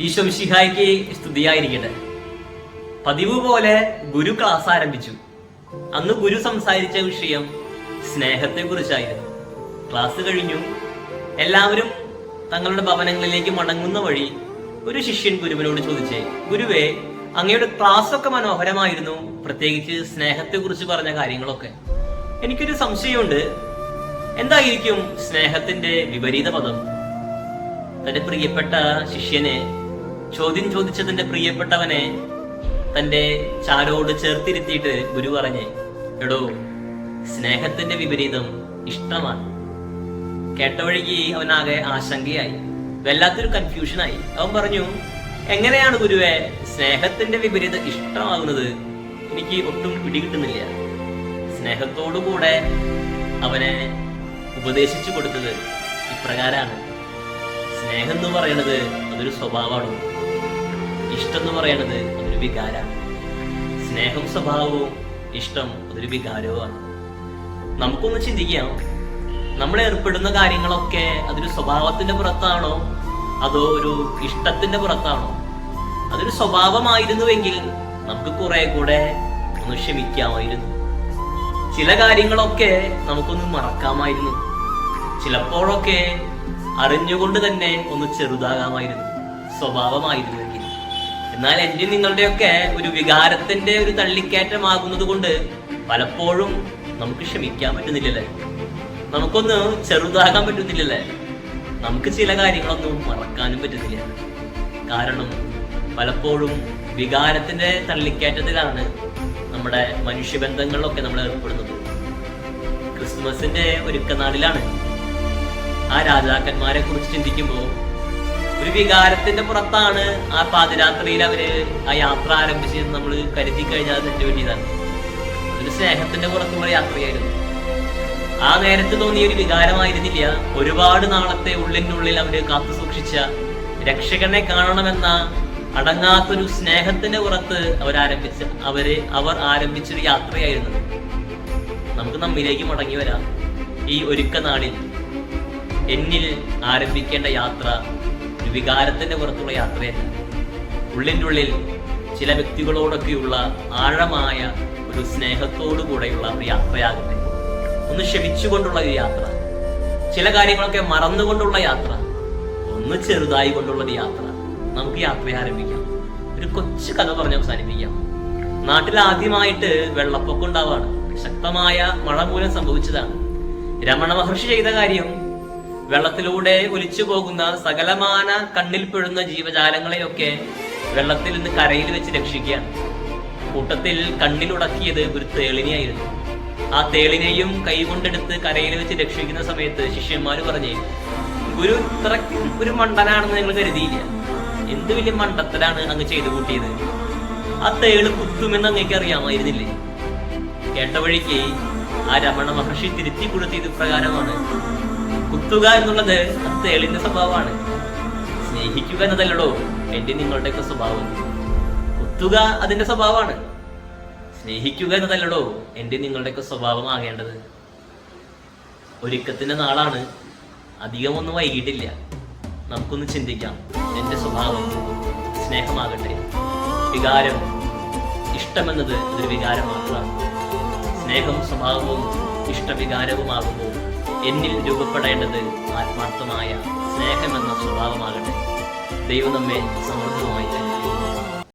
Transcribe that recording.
ഈശോ മിശിഹായ്ക്ക് സ്തുതിയായിരിക്കട്ടെ. പതിവ് പോലെ ഗുരു ക്ലാസ് ആരംഭിച്ചു. അന്ന് ഗുരു സംസാരിച്ച വിഷയം സ്നേഹത്തെ കുറിച്ചായിരുന്നു. ക്ലാസ് കഴിഞ്ഞു. എല്ലാവരും തങ്ങളുടെ ഭവനങ്ങളിലേക്ക് മടങ്ങുന്ന വഴി ഒരു ശിഷ്യൻ ഗുരുവിനോട് ചോദിച്ചേ, ഗുരുവേ, അങ്ങയുടെ ക്ലാസ് ഒക്കെ മനോഹരമായിരുന്നു, പ്രത്യേകിച്ച് സ്നേഹത്തെ കുറിച്ച് പറഞ്ഞ കാര്യങ്ങളൊക്കെ. എനിക്കൊരു സംശയമുണ്ട്, എന്തായിരിക്കും സ്നേഹത്തിന്റെ വിപരീത പദം? തന്റെ പ്രിയപ്പെട്ട ശിഷ്യനെ ചോദ്യം ചോദിച്ചതിന്റെ പ്രിയപ്പെട്ടവനെ തന്റെ ചാരോട് ചേർത്തിരുത്തിയിട്ട് ഗുരു പറഞ്ഞേ, എടോ, സ്നേഹത്തിന്റെ വിപരീതം ഇഷ്ടമാണ്. കേട്ട വഴിക്ക് അവനാകെ ആശങ്കയായി, വല്ലാത്തൊരു കൺഫ്യൂഷനായി. അവൻ പറഞ്ഞു, എങ്ങനെയാണ് ഗുരുവേ സ്നേഹത്തിന്റെ വിപരീതം ഇഷ്ടമാകുന്നത്? എനിക്ക് ഒട്ടും പിടികിട്ടുന്നില്ല. സ്നേഹത്തോടുകൂടെ അവനെ ഉപദേശിച്ചു കൊടുത്തത് ഇപ്രകാരമാണ്: സ്നേഹം എന്ന് പറയുന്നത് അതൊരു സ്വഭാവമാണ്, ഇഷ്ടം എന്ന് പറയുന്നത് അതൊരു വികാരമാണ്. സ്നേഹം സ്വഭാവവും ഇഷ്ടം അതൊരു വികാരവുമാണ്. നമുക്കൊന്ന് ചിന്തിക്കാം, നമ്മൾ ഏർപ്പെടുന്ന കാര്യങ്ങളൊക്കെ അതൊരു സ്വഭാവത്തിന്റെ പുറത്താണോ അതോ ഒരു ഇഷ്ടത്തിന്റെ പുറത്താണോ? അതൊരു സ്വഭാവമായിരുന്നുവെങ്കിൽ നമുക്ക് കുറെ കൂടെ ഒന്ന് ക്ഷമിക്കാമായിരുന്നു. ചില കാര്യങ്ങളൊക്കെ നമുക്കൊന്ന് മറക്കാമായിരുന്നു. ചിലപ്പോഴൊക്കെ അറിഞ്ഞുകൊണ്ട് തന്നെ ഒന്ന് ചെറുതാകാമായിരുന്നു, സ്വഭാവമായിരുന്നെങ്കിൽ. എന്നാൽ എൻ്റെ നിങ്ങളുടെയൊക്കെ ഒരു വികാരത്തിന്റെ ഒരു തള്ളിക്കയറ്റമാകുന്നത് കൊണ്ട് പലപ്പോഴും നമുക്ക് ക്ഷമിക്കാൻ പറ്റുന്നില്ലല്ലേ, നമുക്കൊന്ന് ചെറുതാകാൻ പറ്റുന്നില്ലല്ലേ, നമുക്ക് ചില കാര്യങ്ങളൊന്നും മറക്കാനും പറ്റുന്നില്ല. കാരണം പലപ്പോഴും വികാരത്തിന്റെ തള്ളിക്കയറ്റത്തിലാണ് നമ്മുടെ മനുഷ്യബന്ധങ്ങളിലൊക്കെ നമ്മൾ ഏർപ്പെടുന്നത്. ക്രിസ്മസിന്റെ ഒരുക്കനാളിലാണ്. ആ രാജാക്കന്മാരെ കുറിച്ച് ചിന്തിക്കുമ്പോൾ ഒരു വികാരത്തിന്റെ പുറത്താണ് ആ പാതിരാത്രിയിൽ അവര് ആ യാത്ര ആരംഭിച്ചതെന്ന് നമ്മൾ കരുതി കഴിഞ്ഞാൽ തെറ്റു വേണ്ടിയതാണ്. അതൊരു സ്നേഹത്തിന്റെ പുറത്തുള്ള യാത്രയായിരുന്നു. ആ നേരത്ത് തോന്നിയ ഒരു വികാരമായിരുന്നില്ല. ഒരുപാട് നാളത്തെ ഉള്ളിനുള്ളിൽ അവര് കാത്തു സൂക്ഷിച്ച രക്ഷകനെ കാണണമെന്ന അടങ്ങാത്തൊരു സ്നേഹത്തിന്റെ പുറത്ത് അവർ ആരംഭിച്ചൊരു യാത്രയായിരുന്നു. നമുക്ക് നമ്മിലേക്ക് മടങ്ങി വരാം. ഈ ഒരുക്ക നാളിൽ എന്നിൽ ആരംഭിക്കേണ്ട യാത്ര ഒരു വികാരത്തിന്റെ പുറത്തുള്ള യാത്രയല്ല. ഉള്ളിൻ്റെ ഉള്ളിൽ ചില വ്യക്തികളോടൊക്കെയുള്ള ആഴമായ ഒരു സ്നേഹത്തോടു കൂടെയുള്ള ഒരു യാത്രയാകട്ടെ. ഒന്ന് ക്ഷമിച്ചുകൊണ്ടുള്ള ഒരു യാത്ര, ചില കാര്യങ്ങളൊക്കെ മറന്നുകൊണ്ടുള്ള യാത്ര, ഒന്ന് ചെറുതായി കൊണ്ടുള്ള ഒരു യാത്ര. നമുക്ക് യാത്ര ആരംഭിക്കാം. ഒരു കൊച്ചു കഥ പറഞ്ഞ് അവസാനിപ്പിക്കാം. നാട്ടിൽ ആദ്യമായിട്ട് വെള്ളപ്പൊക്കം ഉണ്ടാവാണ്. ശക്തമായ മഴ മൂലം സംഭവിച്ചതാണ്. രമണ മഹർഷി ചെയ്ത കാര്യം വെള്ളത്തിലൂടെ ഒലിച്ചു പോകുന്ന സകലമാന കണ്ണിൽ പെടുന്ന ജീവജാലങ്ങളെയൊക്കെ വെള്ളത്തിൽ നിന്ന് കരയിൽ വെച്ച് രക്ഷിക്കുകയാണ്. കൂട്ടത്തിൽ കണ്ണിലുടക്കിയത് ഒരു തേളിനെയായിരുന്നു. ആ തേളിനെയും കൈകൊണ്ടെടുത്ത് കരയിൽ വെച്ച് രക്ഷിക്കുന്ന സമയത്ത് ശിഷ്യന്മാര് പറഞ്ഞേ, ഗുരു ഇത്രയ്ക്കും ഒരു മണ്ടനാണെന്ന് ഞങ്ങൾ കരുതിയില്ല. എന്ത് വലിയ മണ്ടത്തരാണ് അങ്ങ് ചെയ്തു കൂട്ടിയത്. ആ തേള് കുത്തുമെന്ന് അങ്ങേക്ക് അറിയാമായിരുന്നില്ലേ? കേട്ട വഴിക്ക് ആ രമണ മഹർഷി തിരുത്തി കൊടുത്തിയത് പ്രകാരമാണ്: കുത്തുക എന്നുള്ളത് ആ തേളിന്റെ സ്വഭാവമാണ്. സ്നേഹിക്കുക എന്നതല്ലടോ എന്റെ നിങ്ങളുടെയൊക്കെ സ്വഭാവം. കുത്തുക അതിന്റെ സ്വഭാവമാണ്. സ്നേഹിക്കുക എന്നതല്ലടോ എന്റെ നിങ്ങളുടെയൊക്കെ സ്വഭാവമാകേണ്ടത്. ഒരുക്കത്തിന്റെ നാളാണ്. അധികമൊന്നും വൈകിട്ടില്ല. നമുക്കൊന്ന് ചിന്തിക്കാം. എന്റെ സ്വഭാവം സ്നേഹമാകട്ടെ. വികാരം, ഇഷ്ടമെന്നത് ഒരു വികാരം മാത്രമാണ്. സ്നേഹം സ്വഭാവവും ഇഷ്ടവികാരവുമാകുമ്പോൾ എന്നിൽ രൂപപ്പെടേണ്ടത് ആത്മാർത്ഥമായ സ്നേഹമെന്ന സ്വഭാവമാകട്ടെ. ദൈവം നമ്മെ സമൃദ്ധമായി